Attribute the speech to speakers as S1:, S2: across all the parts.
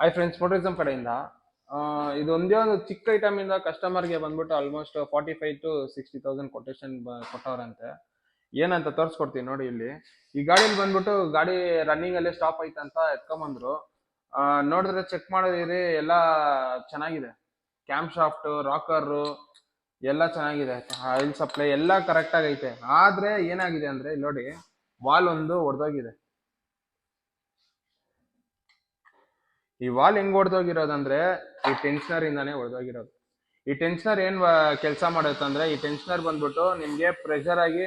S1: I friends ಮೋಟರಿಸಮ್ ಕಡೆಯಿಂದ ಇದು ಒಂದೇ ಒಂದು ಚಿಕ್ಕ ಐಟಮ್ ಇಂದ ಕಸ್ಟಮರ್ಗೆ ಬಂದ್ಬಿಟ್ಟು ಆಲ್ಮೋಸ್ಟ್ 45 to 60,000 ಕೊಟೇಶನ್ ಕೊಟ್ಟವ್ರಂತೆ. ಏನಂತ ತೋರಿಸ್ಕೊಡ್ತೀನಿ ನೋಡಿ ಇಲ್ಲಿ. ಈ ಗಾಡಿಯಲ್ಲಿ ಬಂದ್ಬಿಟ್ಟು ಗಾಡಿ ರನ್ನಿಂಗ್ ಅಲ್ಲೇ ಸ್ಟಾಪ್ ಆಯ್ತಂತ ಎತ್ಕೊಂಬಂದ್ರು. ನೋಡಿದ್ರೆ ಚೆಕ್ ಮಾಡಿದ್ರಿ ಎಲ್ಲ ಚೆನ್ನಾಗಿದೆ. ಕ್ಯಾಮ್ ಶಾಫ್ಟ್, ರಾಕರು ಎಲ್ಲ ಚೆನ್ನಾಗಿದೆ. ಆಯಿಲ್ ಸಪ್ಲೈ ಎಲ್ಲ ಕರೆಕ್ಟ್ ಆಗೈತೆ. ಆದ್ರೆ ಏನಾಗಿದೆ ಅಂದ್ರೆ ಇಲ್ಲಿ ನೋಡಿ, ವಾಲ್ ಒಂದು ಒಡೆದೋಗಿದೆ. ಈ ವಾಲ್ ಹೆಂಗ್ ಹೊಡೆದೋಗಿರೋದಂದ್ರೆ ಈ ಟೆನ್ಷನರ್ ಇಂದಾನೆ ಹೊಡೆದೋಗಿರೋದು. ಈ ಟೆನ್ಷನರ್ ಏನ್ ಕೆಲಸ ಮಾಡುತ್ತಂದ್ರೆ, ಈ ಟೆನ್ಷನರ್ ಬಂದ್ಬಿಟ್ಟು ನಿಮ್ಗೆ ಪ್ರೆಷರ್ ಆಗಿ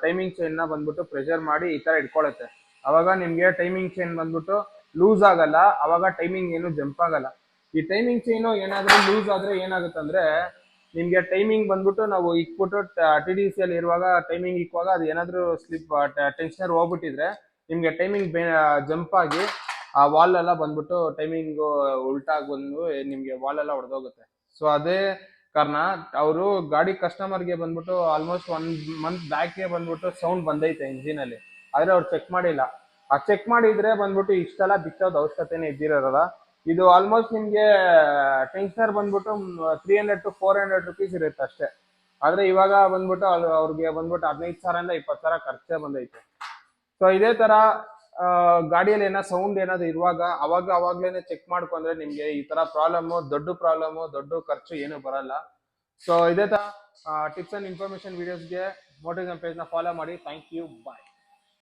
S1: ಟೈಮಿಂಗ್ ಚೈನ್ ನ ಬಂದ್ಬಿಟ್ಟು ಪ್ರೆಷರ್ ಮಾಡಿ ಈ ತರ ಇಟ್ಕೊಳ್ಳುತ್ತೆ. ಅವಾಗ ನಿಮ್ಗೆ ಟೈಮಿಂಗ್ ಚೈನ್ ಬಂದ್ಬಿಟ್ಟು ಲೂಸ್ ಆಗಲ್ಲ, ಅವಾಗ ಟೈಮಿಂಗ್ ಏನು ಜಂಪ್ ಆಗಲ್ಲ. ಈ ಟೈಮಿಂಗ್ ಚೈನು ಏನಾದ್ರೂ ಲೂಸ್ ಆದ್ರೆ ಏನಾಗುತ್ತಂದ್ರೆ ನಿಮ್ಗೆ ಟೈಮಿಂಗ್ ಬಂದ್ಬಿಟ್ಟು ನಾವು ಇಕ್ಬಿಟ್ಟು TDC ಅಲ್ಲಿ ಇರುವಾಗ ಟೈಮಿಂಗ್ ಇಕ್ಕುವಾಗ ಅದು ಏನಾದ್ರೂ ಸ್ಲಿಪ್ ಟೆನ್ಷನರ್ ಹೋಗ್ಬಿಟ್ಟಿದ್ರೆ ನಿಮ್ಗೆ ಟೈಮಿಂಗ್ ಜಂಪ್ ಆಗಿ ಆ ವಾಲ್ ಎಲ್ಲ ಬಂದ್ಬಿಟ್ಟು ಟೈಮಿಂಗ್ ಉಲ್ಟಾಗಿ ಬಂದು ನಿಮ್ಗೆ ವಾಲ್ ಎಲ್ಲ ಹೊಡೆದೋಗುತ್ತೆ. ಸೊ ಅದೇ ಕಾರಣ ಅವರು ಗಾಡಿ ಕಸ್ಟಮರ್ಗೆ ಬಂದ್ಬಿಟ್ಟು ಆಲ್ಮೋಸ್ಟ್ 1 month ಬ್ಯಾಕ್ಗೆ ಬಂದ್ಬಿಟ್ಟು ಸೌಂಡ್ ಬಂದೈತೆ ಇಂಜಿನ್ ಅಲ್ಲಿ. ಆದ್ರೆ ಅವ್ರು ಚೆಕ್ ಮಾಡಿಲ್ಲ. ಆ ಚೆಕ್ ಮಾಡಿದ್ರೆ ಬಂದ್ಬಿಟ್ಟು ಇಷ್ಟೆಲ್ಲ ಬಿಚ್ಚೋದು ಅವಶ್ಯಕತೆನೇ ಇದ್ದಿರೋಲ್ಲ. ಇದು ಆಲ್ಮೋಸ್ಟ್ ನಿಮ್ಗೆ ಟೆನ್ಷನರ್ ಬಂದ್ಬಿಟ್ಟು 300 to 400 rupees ಇರುತ್ತೆ ಅಷ್ಟೇ. ಆದ್ರೆ ಇವಾಗ ಬಂದ್ಬಿಟ್ಟು ಅವ್ರಿಗೆ ಬಂದ್ಬಿಟ್ಟು 15,000 ಇಂದ 20,000 ಖರ್ಚೆ ಬಂದೈತೆ. ಸೊ ಇದೇ ತರ ಗಾಡಿಯಲ್ಲಿ ಏನೋ ಸೌಂಡ್ ಏನಾದ್ರು ಇರುವಾಗ ಅವಾಗ್ಲೇನೆ ಚೆಕ್ ಮಾಡ್ಕೊಂಡ್ರೆ ನಿಮ್ಗೆ ಈ ತರ ಪ್ರಾಬ್ಲಮ್ ದೊಡ್ಡ ಖರ್ಚು ಏನು ಬರಲ್ಲ. ಸೊ ಇದೇ ತರ ಟಿಪ್ಸ್ ಅಂಡ್ ಇನ್ಫಾರ್ಮೇಶನ್ ವಿಡಿಯೋಸ್ಗೆ ಮೋಟಿವೇಶನ್ ಪೇಜ್ ನ ಫಾಲೋ ಮಾಡಿ. Thank you, bye.